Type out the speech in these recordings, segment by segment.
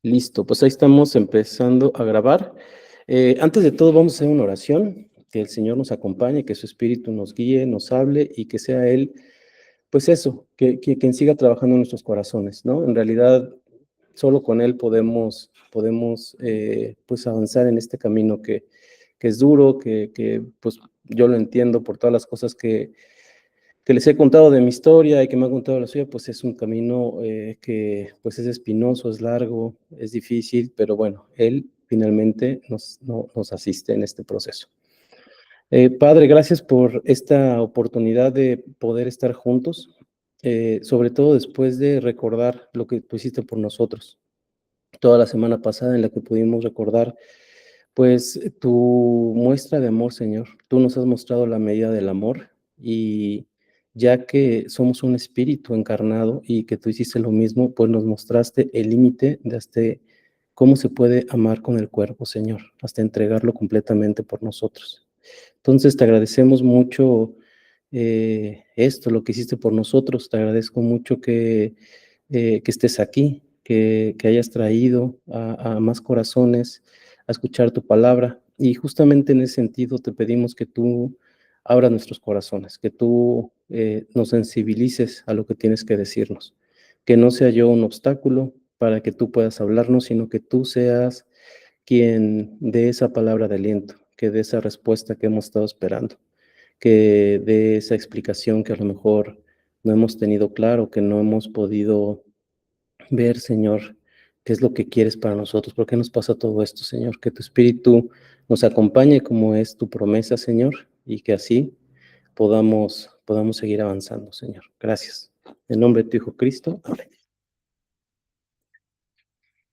Listo, pues ahí estamos empezando a grabar. Antes de todo, vamos a hacer una oración, que el Señor nos acompañe, que su Espíritu nos guíe, nos hable y que sea Él, pues eso, que quien siga trabajando en nuestros corazones, ¿no? En realidad, solo con Él podemos pues avanzar en este camino que es duro, pues yo lo entiendo por todas las cosas que les he contado de mi historia y que me han contado la suya, pues es un camino que pues es espinoso, es largo, es difícil, pero bueno, Él finalmente nos asiste en este proceso. Padre, gracias por esta oportunidad de poder estar juntos, sobre todo después de recordar lo que tú hiciste por nosotros. Toda la semana pasada en la que pudimos recordar, pues, tu muestra de amor, Señor. Tú nos has mostrado la medida del amor y ya que somos un espíritu encarnado y que tú hiciste lo mismo, pues nos mostraste el límite de hasta cómo se puede amar con el cuerpo, Señor, hasta entregarlo completamente por nosotros. Entonces, te agradecemos mucho esto, lo que hiciste por nosotros. Te agradezco mucho que estés aquí, que hayas traído a más corazones a escuchar tu palabra. Y justamente en ese sentido te pedimos que tú abras nuestros corazones, que tú nos sensibilices a lo que tienes que decirnos, que no sea yo un obstáculo para que tú puedas hablarnos, sino que tú seas quien dé esa palabra de aliento, que dé esa respuesta que hemos estado esperando, que dé esa explicación que a lo mejor no hemos tenido claro, que no hemos podido ver, Señor, qué es lo que quieres para nosotros, por qué nos pasa todo esto, Señor, que tu Espíritu nos acompañe como es tu promesa, Señor, y que así podamos seguir avanzando, Señor. Gracias. En nombre de tu Hijo Cristo. Amén.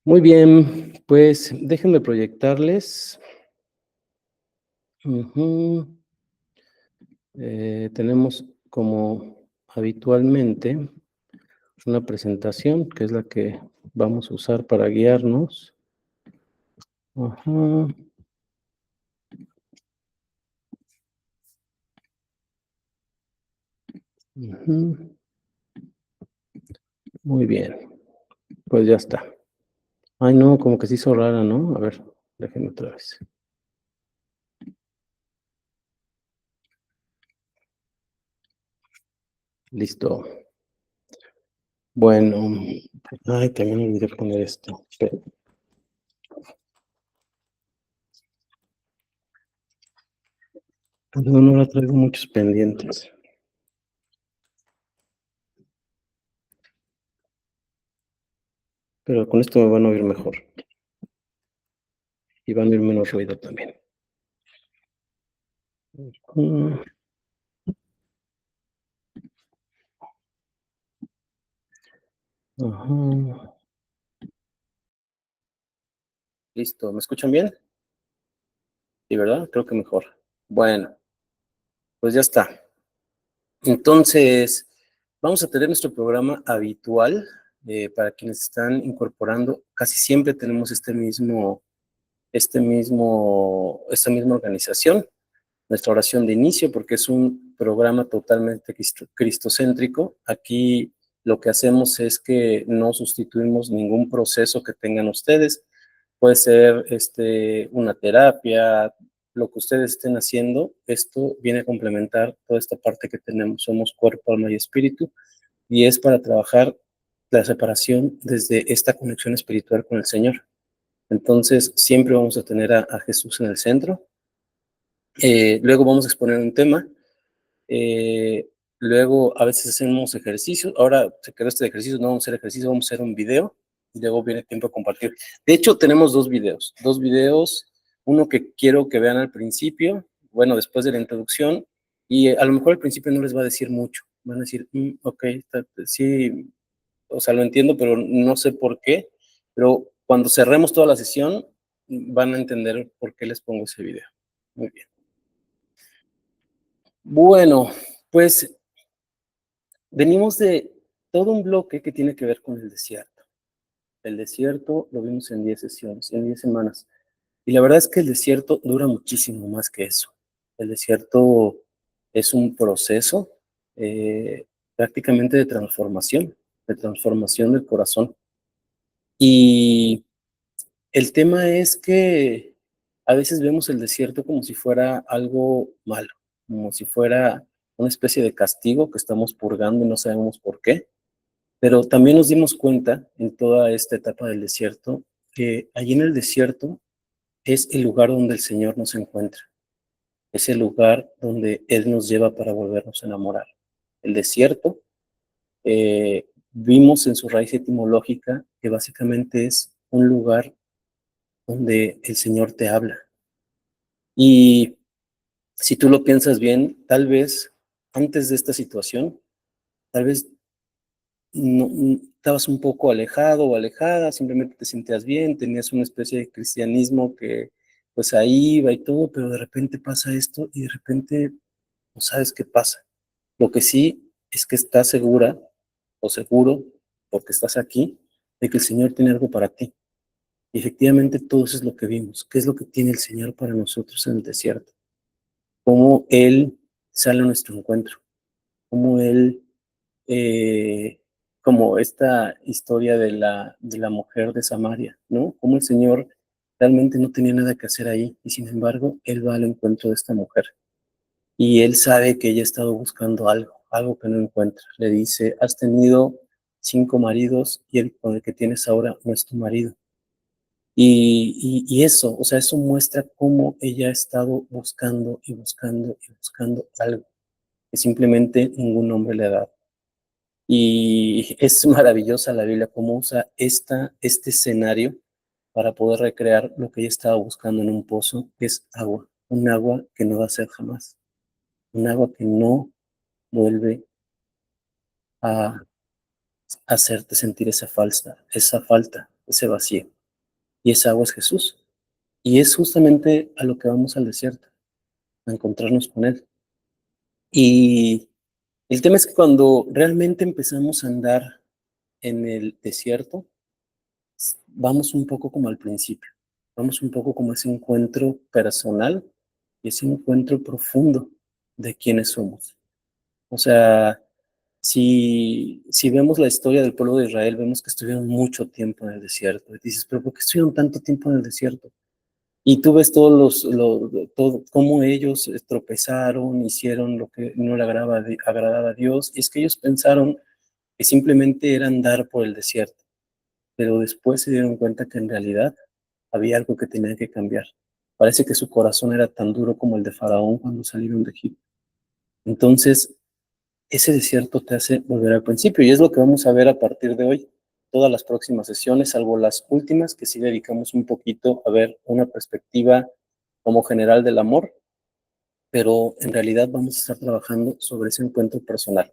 Muy bien, pues déjenme proyectarles. Ujú. Tenemos como habitualmente una presentación que es la que vamos a usar para guiarnos. Ajá. Ujú. Muy bien, pues ya está. Ay, no, como que se hizo rara, ¿no? A ver, déjenme otra vez. Listo. Bueno, ay, también olvidé poner esto. Perdón, ahora traigo muchos pendientes, pero con esto me van a oír mejor y van a oír menos ruido también. Mm, ajá. Listo, ¿me escuchan bien? Sí, ¿verdad? Creo que mejor. Bueno, pues ya está. Entonces, vamos a tener nuestro programa habitual. Para quienes están incorporando, casi siempre tenemos esta misma organización. Nuestra oración de inicio, porque es un programa totalmente cristocéntrico. Aquí lo que hacemos es que no sustituimos ningún proceso que tengan ustedes. Puede ser una terapia, lo que ustedes estén haciendo. Esto viene a complementar toda esta parte que tenemos. Somos cuerpo, alma y espíritu, y es para trabajar la separación desde esta conexión espiritual con el Señor. Entonces, siempre vamos a tener a Jesús en el centro. Luego vamos a exponer un tema. eh, Luego a veces hacemos ejercicios. Ahora se quedó este ejercicio, no vamos a hacer ejercicio, vamos a hacer un video. Y luego viene tiempo a compartir. De hecho, tenemos dos videos, uno que quiero que vean al principio, bueno, después de la introducción, y a lo mejor al principio no les va a decir mucho. Van a decir, ok, sí, o sea, lo entiendo, pero no sé por qué. Pero cuando cerremos toda la sesión, van a entender por qué les pongo ese video. Muy bien. Bueno, pues venimos de todo un bloque que tiene que ver con el desierto. El desierto lo vimos en 10 sesiones, en 10 semanas. Y la verdad es que el desierto dura muchísimo más que eso. El desierto es un proceso prácticamente de transformación del corazón. Y El tema es que a veces vemos el desierto como si fuera algo malo, como si fuera una especie de castigo que estamos purgando y no sabemos por qué. Pero también nos dimos cuenta en toda esta etapa del desierto que allí en el desierto es el lugar donde el Señor nos encuentra, es el lugar donde Él nos lleva para volvernos a enamorar. El desierto, vimos en su raíz etimológica que básicamente es un lugar donde el Señor te habla. Y si tú lo piensas bien, tal vez antes de esta situación, tal vez no, estabas un poco alejado o alejada, simplemente te sentías bien, tenías una especie de cristianismo que pues ahí iba y todo, pero de repente pasa esto y de repente no sabes qué pasa. Lo que sí es que estás segura o seguro, porque estás aquí, de que el Señor tiene algo para ti. Y efectivamente todo eso es lo que vimos. ¿Qué es lo que tiene el Señor para nosotros en el desierto? Cómo Él sale a nuestro encuentro, cómo Él, eh, como esta historia de la mujer de Samaria, ¿no? Cómo el Señor realmente no tenía nada que hacer ahí y sin embargo Él va al encuentro de esta mujer y Él sabe que ella ha estado buscando algo, algo que no encuentra. Le dice, has tenido 5 maridos y el con el que tienes ahora no es tu marido. Y eso, o sea, eso muestra cómo ella ha estado buscando y buscando y buscando algo que simplemente ningún hombre le ha dado. Y es maravillosa la Biblia cómo usa este escenario para poder recrear lo que ella estaba buscando en un pozo, que es agua, un agua que no va a ser jamás, un agua que no vuelve a hacerte sentir esa falta, ese vacío. Y esa agua es Jesús. Y es justamente a lo que vamos al desierto, a encontrarnos con Él. Y el tema es que cuando realmente empezamos a andar en el desierto, vamos un poco como al principio, vamos un poco como ese encuentro personal y ese encuentro profundo de quiénes somos. O sea, si vemos la historia del pueblo de Israel, vemos que estuvieron mucho tiempo en el desierto. Y dices, pero ¿por qué estuvieron tanto tiempo en el desierto? Y tú ves todo, cómo ellos tropezaron, hicieron lo que no le agradaba a Dios. Y es que ellos pensaron que simplemente era andar por el desierto, pero después se dieron cuenta que en realidad había algo que tenía que cambiar. Parece que su corazón era tan duro como el de Faraón cuando salieron de Egipto. Entonces, ese desierto te hace volver al principio y es lo que vamos a ver a partir de hoy. Todas las próximas sesiones, salvo las últimas, que sí dedicamos un poquito a ver una perspectiva como general del amor, pero en realidad vamos a estar trabajando sobre ese encuentro personal.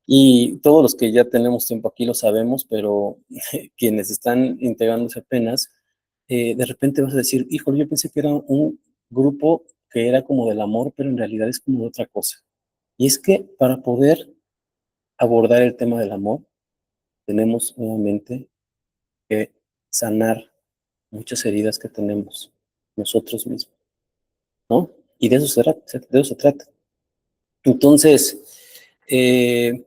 Y todos los que ya tenemos tiempo aquí lo sabemos, pero quienes están integrándose apenas, de repente vas a decir, híjole, yo pensé que era un grupo que era como del amor, pero en realidad es como de otra cosa. Y es que para poder abordar el tema del amor, tenemos nuevamente que sanar muchas heridas que tenemos nosotros mismos, ¿no? Y de eso de eso se trata. Entonces, eh,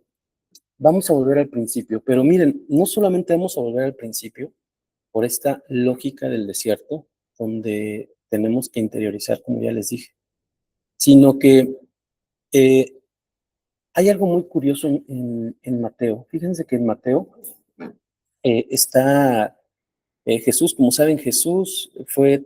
vamos a volver al principio, pero miren, no solamente vamos a volver al principio por esta lógica del desierto, donde tenemos que interiorizar, como ya les dije, sino que eh, hay algo muy curioso en Mateo. Fíjense que en Mateo está Jesús, como saben, Jesús fue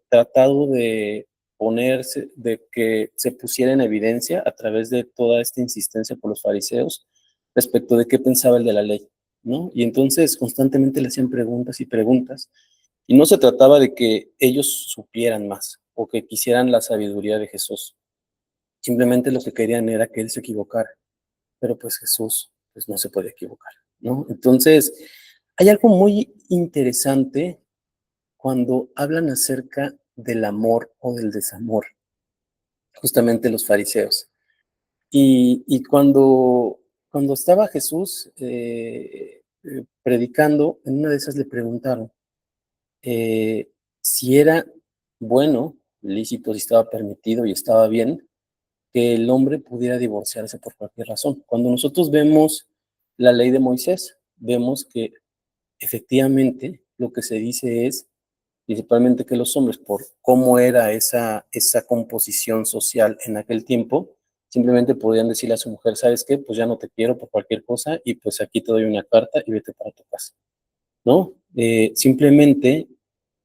tratado de ponerse, de que se pusiera en evidencia a través de toda esta insistencia por los fariseos respecto de qué pensaba el de la ley, ¿no? Y entonces constantemente le hacían preguntas y preguntas, y no se trataba de que ellos supieran más o que quisieran la sabiduría de Jesús, simplemente lo que querían era que él se equivocara, pero pues Jesús pues no se puede equivocar, ¿no? Entonces, hay algo muy interesante cuando hablan acerca del amor o del desamor, justamente los fariseos. Y cuando estaba Jesús predicando, en una de esas le preguntaron si era bueno, lícito, si estaba permitido y estaba bien que el hombre pudiera divorciarse por cualquier razón. Cuando nosotros vemos la ley de Moisés, vemos que efectivamente lo que se dice es principalmente que los hombres, por cómo era esa composición social en aquel tiempo, simplemente podían decirle a su mujer, ¿sabes qué? Pues ya no te quiero por cualquier cosa y pues aquí te doy una carta y vete para tu casa, ¿no? Simplemente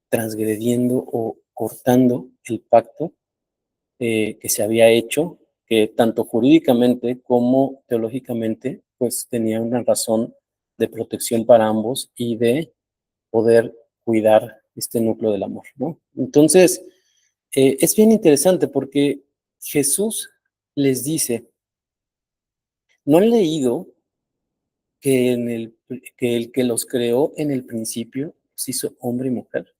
transgrediendo o cortando el pacto que se había hecho, que tanto jurídicamente como teológicamente, pues tenía una razón de protección para ambos y de poder cuidar este núcleo del amor, ¿no? Entonces, es bien interesante porque Jesús les dice, ¿no han leído que, que el que los creó en el principio se hizo hombre y mujer?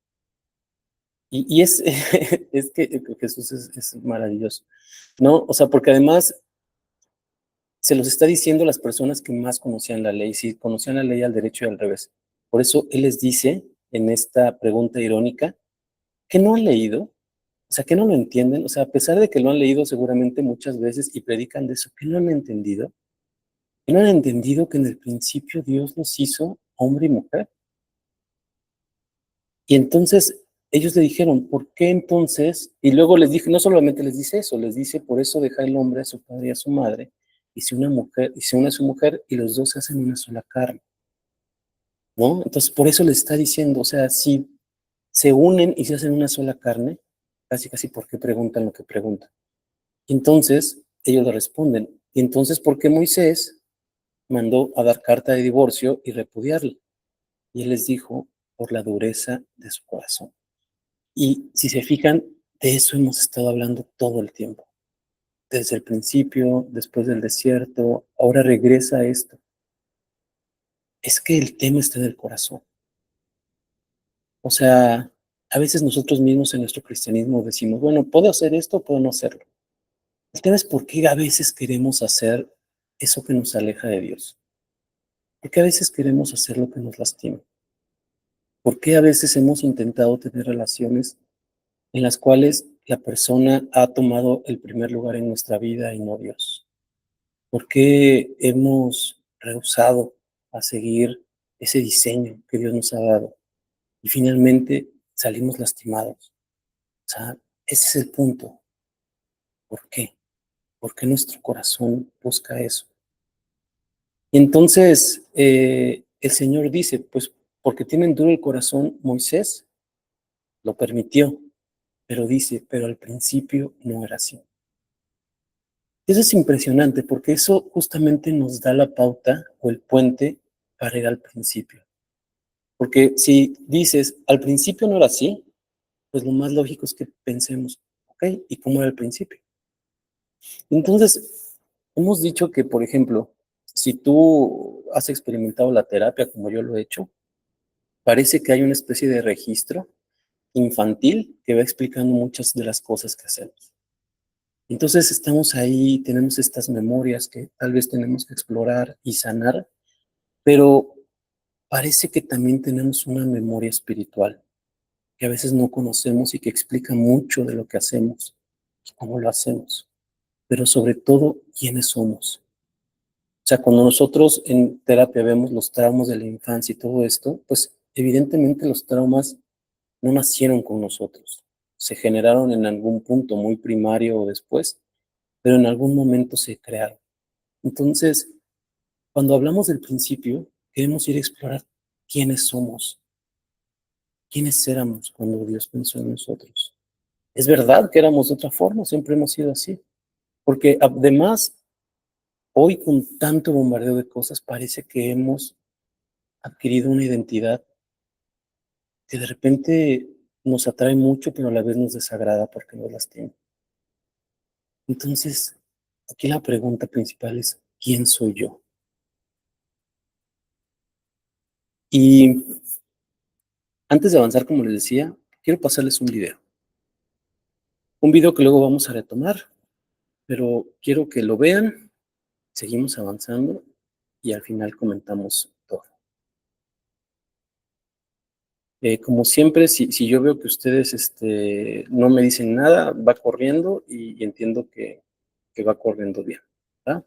Y es, es que Jesús es maravilloso, ¿no? O sea, porque además se los está diciendo a las personas que más conocían la ley, si conocían la ley al derecho y al revés. Por eso Él les dice en esta pregunta irónica que no han leído, o sea, que no lo entienden, o sea, a pesar de que lo han leído seguramente muchas veces y predican de eso, que no han entendido, que no han entendido que en el principio Dios los hizo hombre y mujer. Y entonces ellos le dijeron, ¿por qué entonces? Y luego les dije, no solamente les dice eso, les dice, por eso deja el hombre a su padre y a su madre, y si una mujer, y se une a su mujer, y los dos se hacen una sola carne, ¿no? Entonces, por eso les está diciendo, o sea, si se unen y se hacen una sola carne, casi casi, ¿por qué preguntan lo que preguntan? Entonces, ellos le responden, ¿y entonces por qué Moisés mandó a dar carta de divorcio y repudiarla? Y él les dijo, por la dureza de su corazón. Y si se fijan, de eso hemos estado hablando todo el tiempo. Desde el principio, después del desierto, ahora regresa a esto. Es que el tema está en el corazón. O sea, a veces nosotros mismos en nuestro cristianismo decimos, bueno, puedo hacer esto, puedo no hacerlo. El tema es por qué a veces queremos hacer eso que nos aleja de Dios. ¿Por qué a veces queremos hacer lo que nos lastima? ¿Por qué a veces hemos intentado tener relaciones en las cuales la persona ha tomado el primer lugar en nuestra vida y no Dios? ¿Por qué hemos rehusado a seguir ese diseño que Dios nos ha dado? Y finalmente salimos lastimados. O sea, ese es el punto. ¿Por qué? ¿Por qué nuestro corazón busca eso? Y entonces el Señor dice, pues porque tienen duro el corazón, Moisés lo permitió, pero dice, pero al principio no era así. Eso es impresionante porque eso justamente nos da la pauta o el puente para ir al principio. Porque si dices, al principio no era así, pues lo más lógico es que pensemos, ok, ¿y cómo era al principio? Entonces, hemos dicho que, por ejemplo, si tú has experimentado la terapia como yo lo he hecho, parece que hay una especie de registro infantil que va explicando muchas de las cosas que hacemos. Entonces estamos ahí, tenemos estas memorias que tal vez tenemos que explorar y sanar, pero parece que también tenemos una memoria espiritual que a veces no conocemos y que explica mucho de lo que hacemos y cómo lo hacemos, pero sobre todo quiénes somos. O sea, cuando nosotros en terapia vemos los traumas de la infancia y todo esto, pues evidentemente los traumas no nacieron con nosotros, se generaron en algún punto muy primario o después, pero en algún momento se crearon. Entonces, cuando hablamos del principio, queremos ir a explorar quiénes somos, quiénes éramos cuando Dios pensó en nosotros. Es verdad que éramos de otra forma, siempre hemos sido así, porque además, hoy con tanto bombardeo de cosas, parece que hemos adquirido una identidad que de repente nos atrae mucho, pero a la vez nos desagrada porque nos lastima. Entonces, aquí la pregunta principal es, ¿quién soy yo? Y antes de avanzar, como les decía, quiero pasarles un video que luego vamos a retomar, pero quiero que lo vean, seguimos avanzando y al final comentamos todo. Como siempre, si yo veo que ustedes no me dicen nada, va corriendo y entiendo que va corriendo bien, ¿verdad?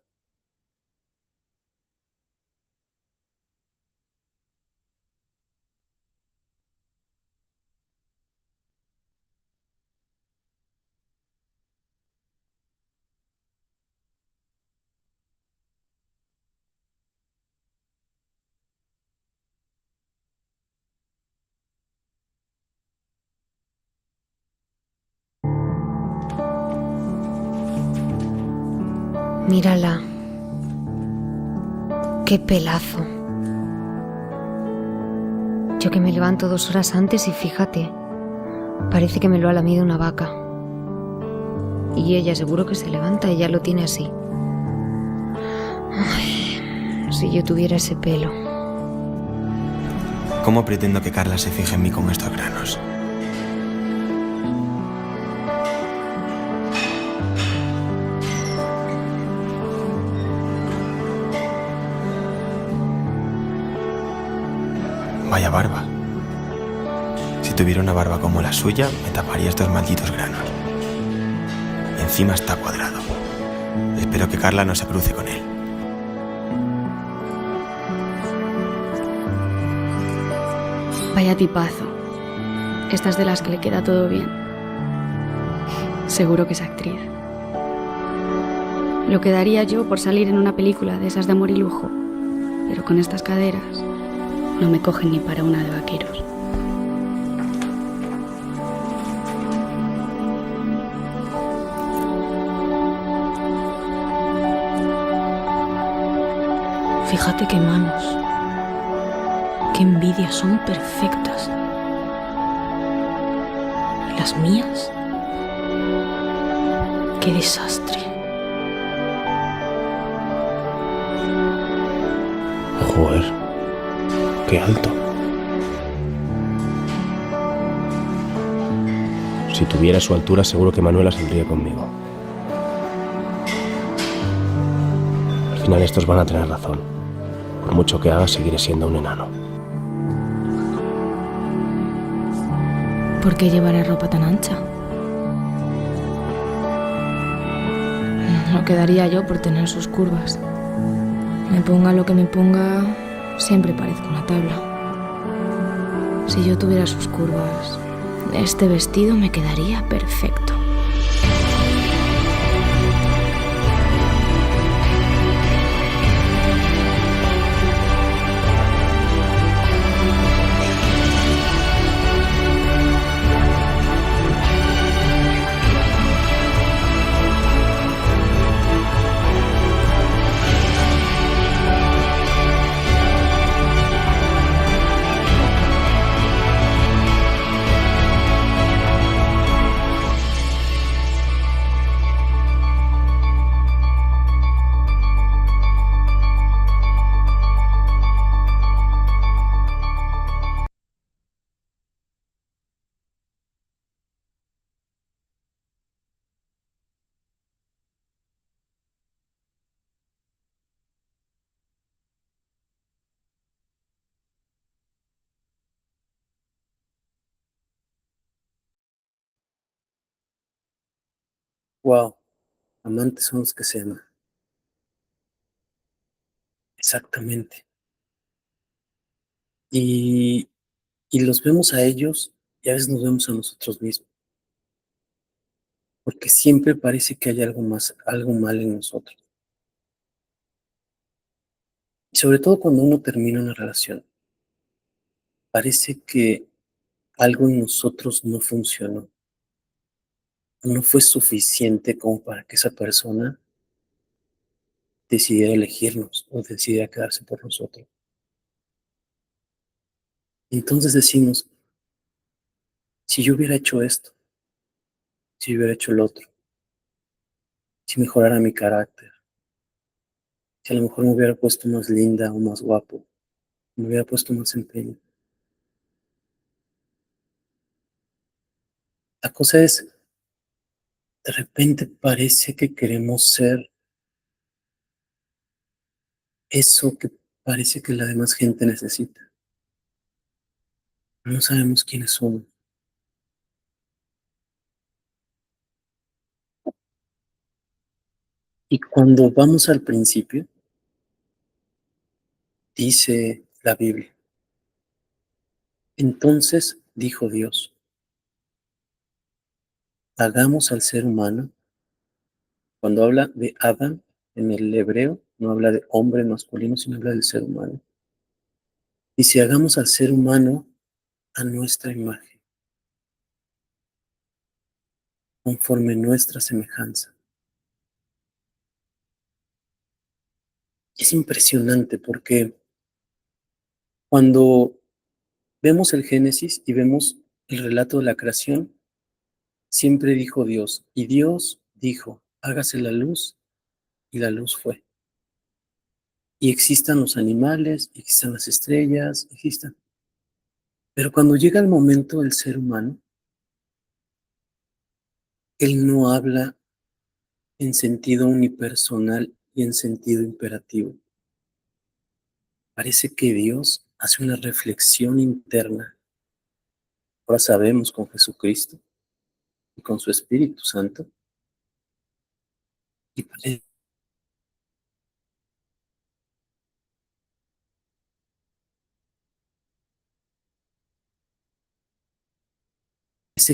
Mírala. ¡Qué pelazo! Yo que me levanto 2 horas antes y fíjate, parece que me lo ha lamido una vaca. Y ella seguro que se levanta y ya lo tiene así. Ay, si yo tuviera ese pelo. ¿Cómo pretendo que Carla se fije en mí con estos granos? Vaya barba. Si tuviera una barba como la suya, me taparía estos malditos granos. Y encima está cuadrado. Espero que Carla no se cruce con él. Vaya tipazo. Esta es de las que le queda todo bien. Seguro que es actriz. Lo que daría yo por salir en una película de esas de amor y lujo. Pero con estas caderas no me cogen ni para una de vaqueros. Fíjate qué manos. Qué envidia, son perfectas. ¿Y las mías? Qué desastre. Joder, qué alto. Si tuviera su altura, seguro que Manuela saldría conmigo. Al final estos van a tener razón. Por mucho que haga, seguiré siendo un enano. ¿Por qué llevará ropa tan ancha? No quedaría yo por tener sus curvas. Me ponga lo que me ponga, siempre parezco una tabla. Si yo tuviera sus curvas, este vestido me quedaría perfecto. Wow, amantes son los que se aman. Exactamente. Y, y los vemos a ellos y a veces nos vemos a nosotros mismos, porque siempre parece que hay algo más, algo mal en nosotros. Y sobre todo cuando uno termina una relación, parece que algo en nosotros no funcionó, no fue suficiente como para que esa persona decidiera elegirnos o decidiera quedarse por nosotros. Entonces decimos, si yo hubiera hecho esto, si yo hubiera hecho el otro, si mejorara mi carácter, si a lo mejor me hubiera puesto más linda o más guapo, me hubiera puesto más empeño. La cosa es, de repente parece que queremos ser eso que parece que la demás gente necesita. No sabemos quiénes somos. Y cuando vamos al principio, dice la Biblia, entonces dijo Dios, hagamos al ser humano. Cuando habla de Adán en el hebreo, no habla de hombre masculino, sino habla del ser humano. Y si hagamos al ser humano a nuestra imagen, conforme nuestra semejanza. Es impresionante porque cuando vemos el Génesis y vemos el relato de la creación, siempre dijo Dios, y Dios dijo, hágase la luz, y la luz fue. Y existan los animales, existan las estrellas, existan. Pero cuando llega el momento del ser humano, él no habla en sentido unipersonal y en sentido imperativo. Parece que Dios hace una reflexión interna. Ahora sabemos con Jesucristo y con su Espíritu Santo. Y parece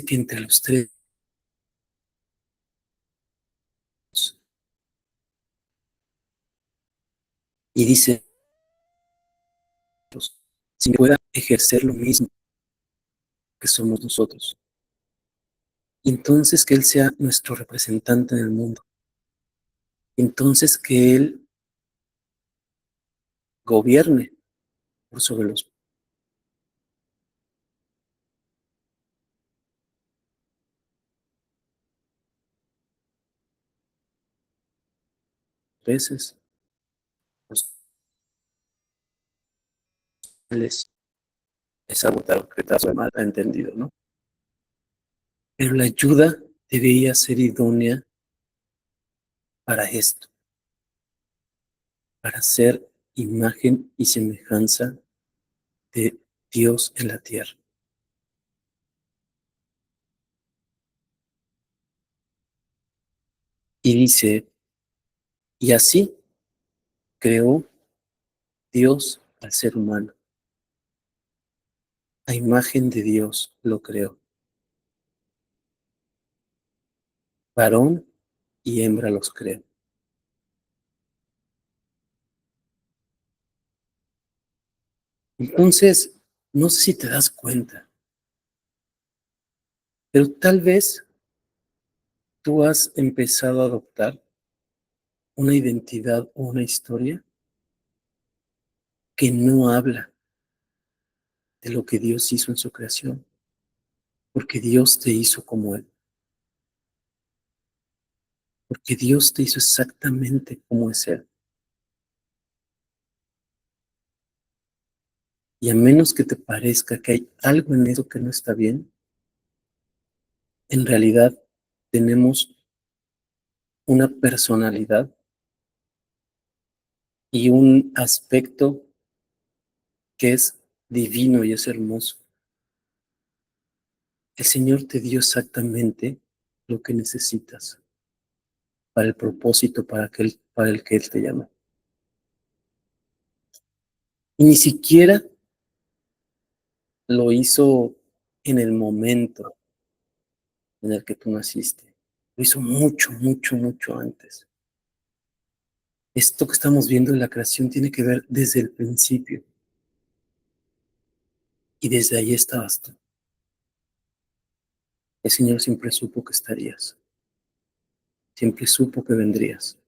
que entre los tres y dice, si pueda ejercer lo mismo que somos nosotros. Entonces que Él sea nuestro representante en el mundo. Entonces que Él gobierne por sobre los peces, los animales. Es algo que está mal entendido, ¿no? Pero la ayuda debería ser idónea para esto, para ser imagen y semejanza de Dios en la tierra. Y dice, y así creó Dios al ser humano. A imagen de Dios lo creó. Varón y hembra los creó. Entonces, no sé si te das cuenta, pero tal vez tú has empezado a adoptar una identidad o una historia que no habla de lo que Dios hizo en su creación, porque Dios te hizo como Él, porque Dios te hizo exactamente como es Él. Y a menos que te parezca que hay algo en eso que no está bien, en realidad tenemos una personalidad y un aspecto que es divino y es hermoso. El Señor te dio exactamente lo que necesitas para el propósito para el que Él te llama. Y ni siquiera lo hizo en el momento en el que tú naciste. Lo hizo mucho, mucho, mucho antes. Esto que estamos viendo en la creación tiene que ver desde el principio. Y desde ahí estabas tú. El Señor siempre supo que estarías. Siempre supo que vendrías.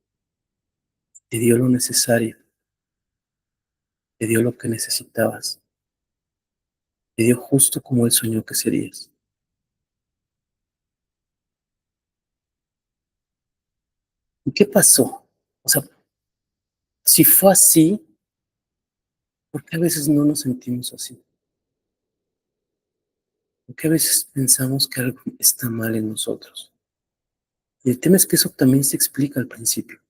Te dio lo necesario. Te dio lo que necesitabas. Te dio justo como Él soñó que serías. ¿Y qué pasó? O sea, si fue así, ¿por qué a veces no nos sentimos así? ¿Por qué a veces pensamos que algo está mal en nosotros? Y el tema es que eso también se explica al principio.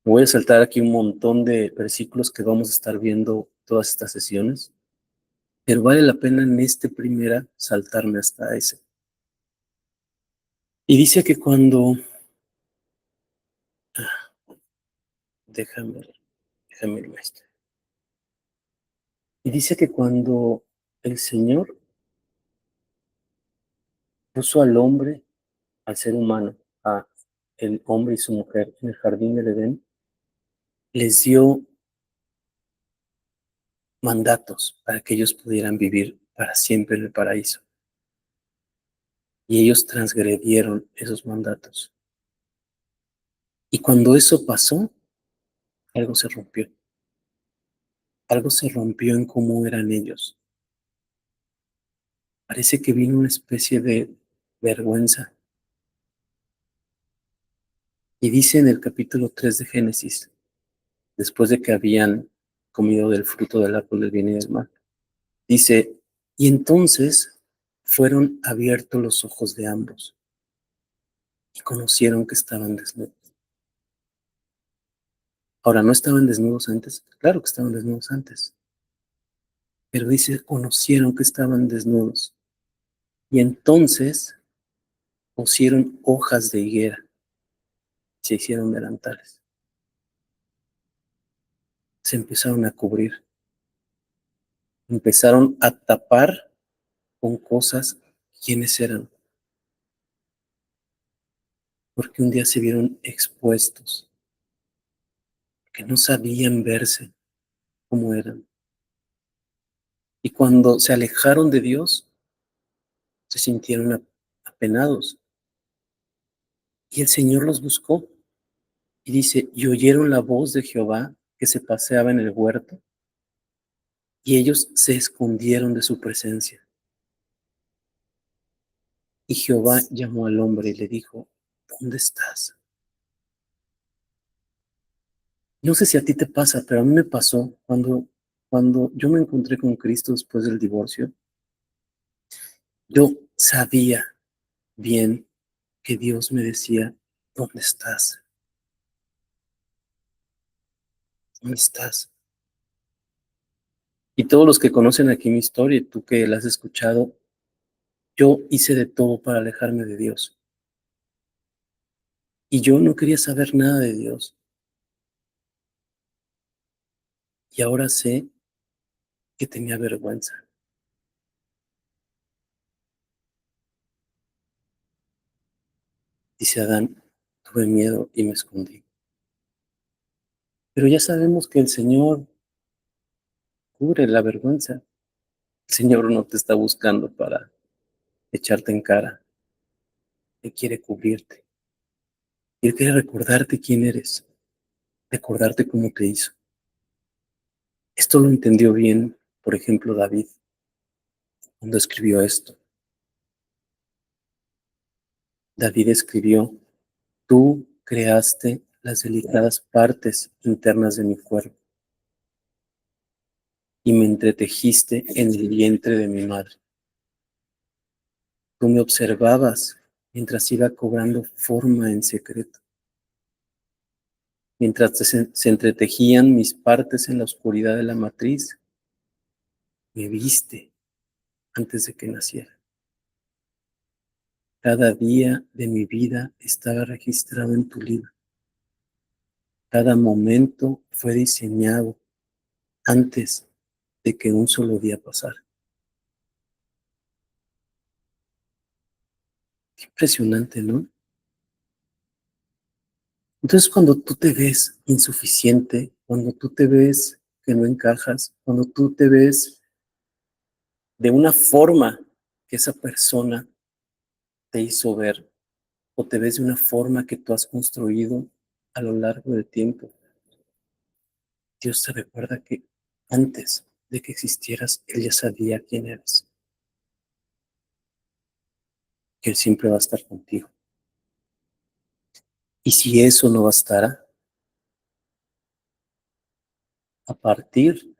Voy a saltar aquí un montón de versículos que vamos a estar viendo todas estas sesiones, pero vale la pena en este primera saltarme hasta ese. Y dice que cuando, déjame irme a este. Y dice que cuando el Señor puso al hombre, al ser humano, a el hombre y su mujer en el jardín del Edén, les dio mandatos para que ellos pudieran vivir para siempre en el paraíso. Y ellos transgredieron esos mandatos. Y cuando eso pasó, algo se rompió. Algo se rompió en cómo eran ellos. Parece que vino una especie de vergüenza. Y dice en el capítulo 3 de Génesis, después de que habían comido del fruto del árbol del bien y del mal, dice, y entonces fueron abiertos los ojos de ambos y conocieron que estaban desnudos. Ahora, ¿no estaban desnudos antes? Claro que estaban desnudos antes. Pero dice, conocieron que estaban desnudos. Y entonces pusieron hojas de higuera, se hicieron delantales. Se empezaron a cubrir, empezaron a tapar con cosas quiénes eran, porque un día se vieron expuestos, que no sabían verse como eran. Y cuando se alejaron de Dios, se sintieron apenados. Y el Señor los buscó y dice, y oyeron la voz de Jehová que se paseaba en el huerto, y ellos se escondieron de su presencia. Y Jehová llamó al hombre y le dijo, ¿dónde estás? No sé si a ti te pasa, pero a mí me pasó cuando yo me encontré con Cristo después del divorcio. Yo sabía bien que Dios me decía, ¿dónde estás? ¿Dónde estás? Y todos los que conocen aquí mi historia, y tú que la has escuchado, yo hice de todo para alejarme de Dios. Y yo no quería saber nada de Dios. Y ahora sé que tenía vergüenza. Dice Adán, tuve miedo y me escondí. Pero ya sabemos que el Señor cubre la vergüenza. El Señor no te está buscando para echarte en cara. Él quiere cubrirte. Él quiere recordarte quién eres, recordarte cómo te hizo. Esto lo entendió bien, por ejemplo, David, cuando escribió esto. David escribió, tú creaste las delicadas partes internas de mi cuerpo y me entretejiste en el vientre de mi madre. Tú me observabas mientras iba cobrando forma en secreto, mientras se entretejían mis partes en la oscuridad de la matriz. Me viste antes de que naciera. Cada día de mi vida estaba registrado en tu libro. Cada momento fue diseñado antes de que un solo día pasara. Qué impresionante, ¿no? Entonces, cuando tú te ves insuficiente, cuando tú te ves que no encajas, cuando tú te ves de una forma que esa persona te hizo ver, o te ves de una forma que tú has construido a lo largo del tiempo, Dios te recuerda que antes de que existieras, Él ya sabía quién eres, que Él siempre va a estar contigo. Y si eso no bastara, a partir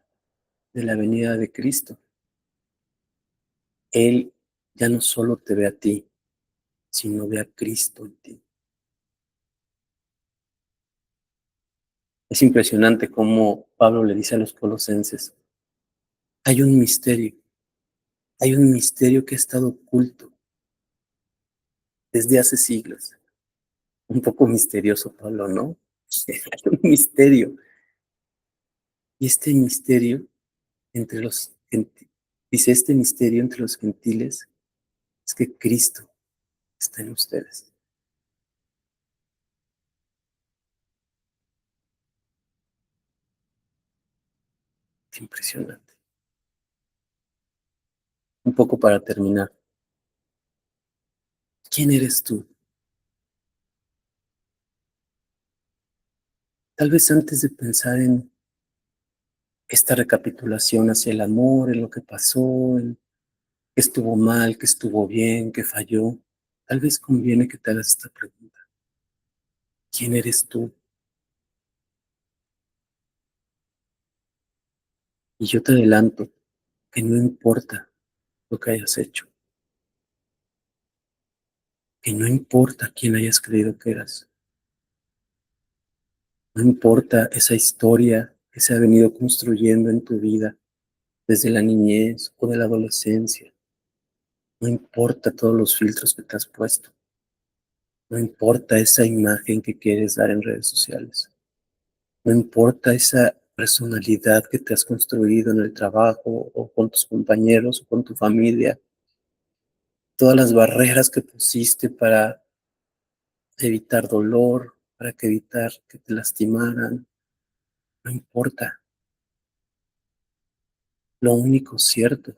de la venida de Cristo, Él ya no solo te ve a ti, sino ve a Cristo en ti. Es impresionante cómo Pablo le dice a los colosenses, hay un misterio que ha estado oculto desde hace siglos. Un poco misterioso, Pablo, ¿no? Hay un misterio. Y este misterio entre los gentiles, dice, este misterio entre los gentiles es que Cristo está en ustedes. Qué impresionante. Un poco para terminar. ¿Quién eres tú? Tal vez antes de pensar en esta recapitulación hacia el amor, en lo que pasó, en qué estuvo mal, qué estuvo bien, qué falló, tal vez conviene que te hagas esta pregunta. ¿Quién eres tú? Y yo te adelanto que no importa lo que hayas hecho, que no importa quién hayas creído que eras, no importa esa historia que se ha venido construyendo en tu vida desde la niñez o de la adolescencia, no importa todos los filtros que te has puesto, no importa esa imagen que quieres dar en redes sociales, no importa esa personalidad que te has construido en el trabajo o con tus compañeros o con tu familia, todas las barreras que pusiste para evitar dolor, para que evitar que te lastimaran, no importa. Lo único cierto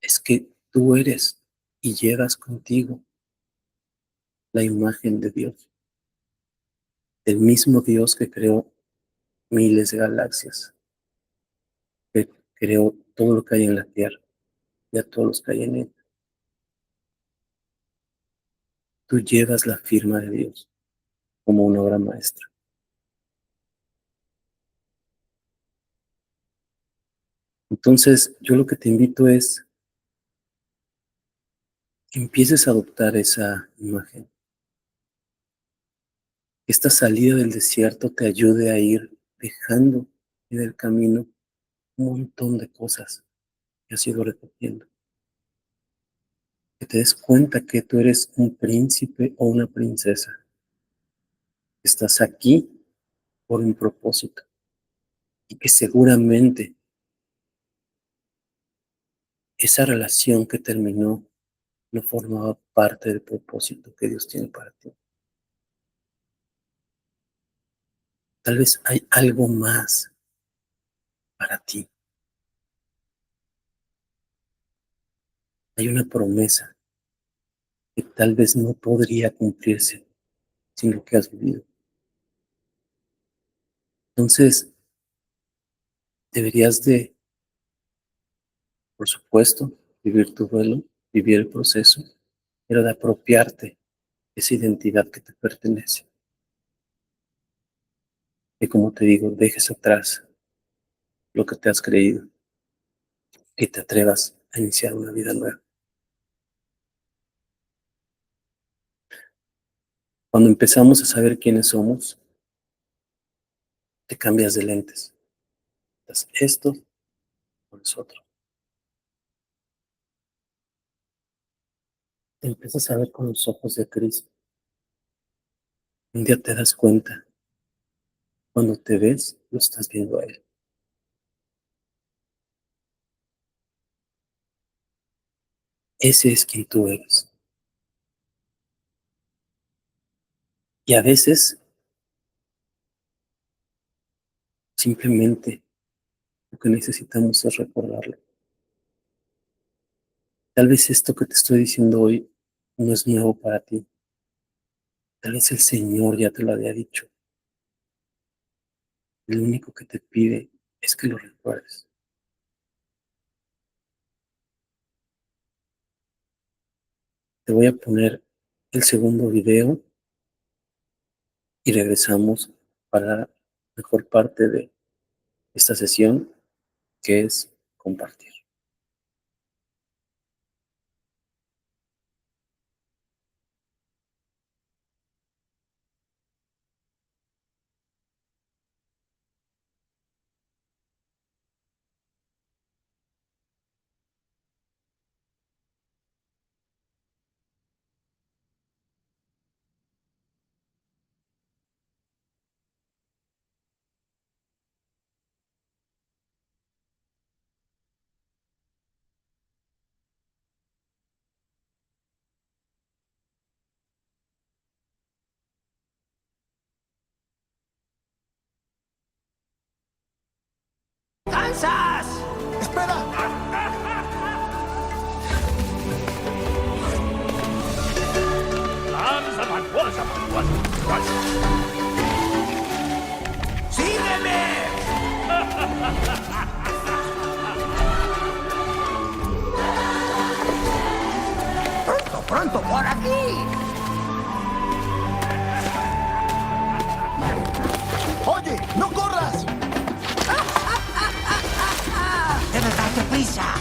es que tú eres y llevas contigo la imagen de Dios, el mismo Dios que creó miles de galaxias, que creó todo lo que hay en la tierra y a todos los que hay en ella. Tú llevas la firma de Dios como una obra maestra. Entonces, yo lo que te invito es que empieces a adoptar esa imagen. Que esta salida del desierto te ayude a ir dejando en el camino un montón de cosas que has ido repitiendo. Que te des cuenta que tú eres un príncipe o una princesa. Estás aquí por un propósito. Y que seguramente esa relación que terminó no formaba parte del propósito que Dios tiene para ti. Tal vez hay algo más para ti. Hay una promesa que tal vez no podría cumplirse sin lo que has vivido. Entonces, deberías de, por supuesto, vivir tu duelo, vivir el proceso, pero de apropiarte de esa identidad que te pertenece. Y como te digo, dejes atrás lo que te has creído y te atrevas a iniciar una vida nueva. Cuando empezamos a saber quiénes somos, te cambias de lentes. Estás esto o es otro. Te empiezas a ver con los ojos de Cristo. Un día te das cuenta, cuando te ves, lo estás viendo a Él. Ese es quien tú eres. Y a veces, simplemente, lo que necesitamos es recordarlo. Tal vez esto que te estoy diciendo hoy no es nuevo para ti. Tal vez el Señor ya te lo había dicho. Lo único que te pide es que lo recuerdes. Te voy a poner el segundo video y regresamos para la mejor parte de esta sesión, que es compartir. Langsamer, langsamer, langsamer. ¡Pronto, pronto, por aquí! ¡Oye, no corras! ¡Debes darte prisa!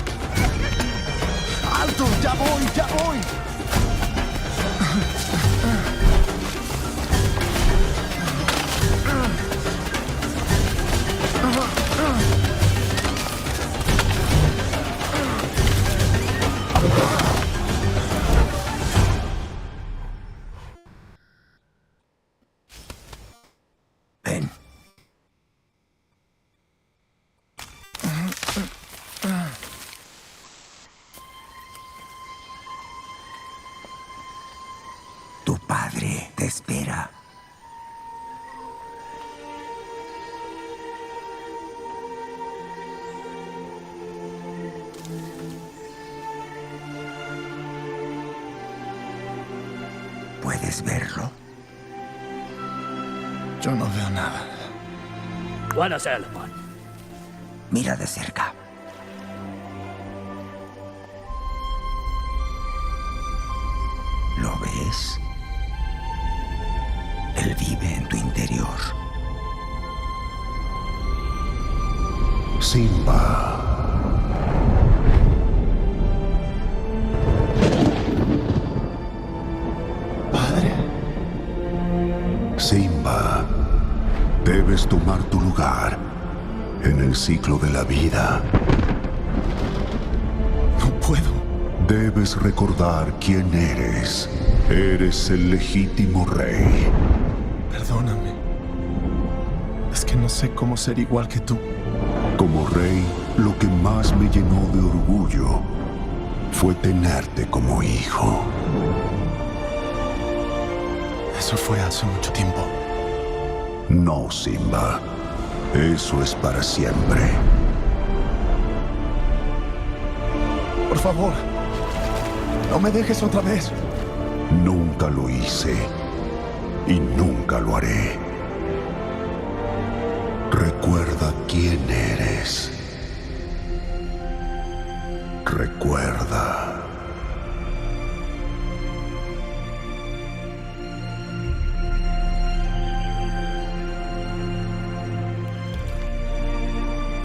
¡Alto! ¡Ya voy, ya voy! Ven. Tu padre te espera. ¿Puedes verlo? Yo no veo nada. Buenas, Elman. Mira de cerca. ¿Lo ves? Él vive en tu interior. Simba. Padre. Simba, debes tomar tu lugar en el ciclo de la vida. No puedo. Debes recordar quién eres. Eres el legítimo rey. Perdóname. Es que no sé cómo ser igual que tú. Como rey, lo que más me llenó de orgullo fue tenerte como hijo. Eso fue hace mucho tiempo. No, Simba. Eso es para siempre. Por favor, no me dejes otra vez. Nunca lo hice y nunca lo haré. Recuerda quién eres. Recuerda.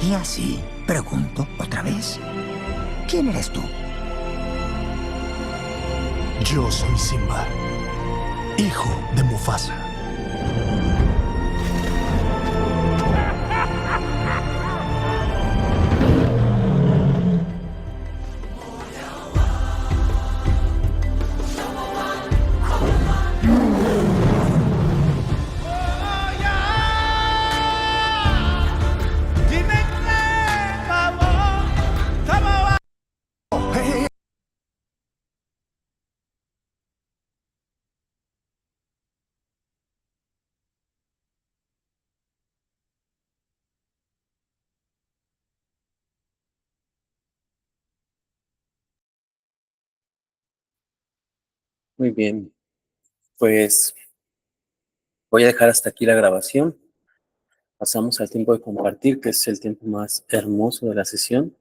Y así, pregunto otra vez, ¿quién eres tú? Yo soy Simba, hijo de Mufasa. Muy bien, pues voy a dejar hasta aquí la grabación. Pasamos al tiempo de compartir, que es el tiempo más hermoso de la sesión.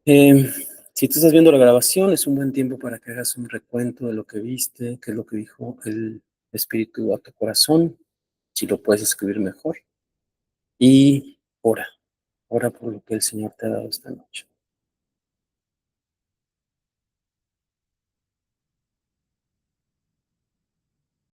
Si tú estás viendo la grabación, es un buen tiempo para que hagas un recuento de lo que viste, qué es lo que dijo el espíritu a tu corazón, si lo puedes escribir mejor. Y ora por lo que el Señor te ha dado esta noche.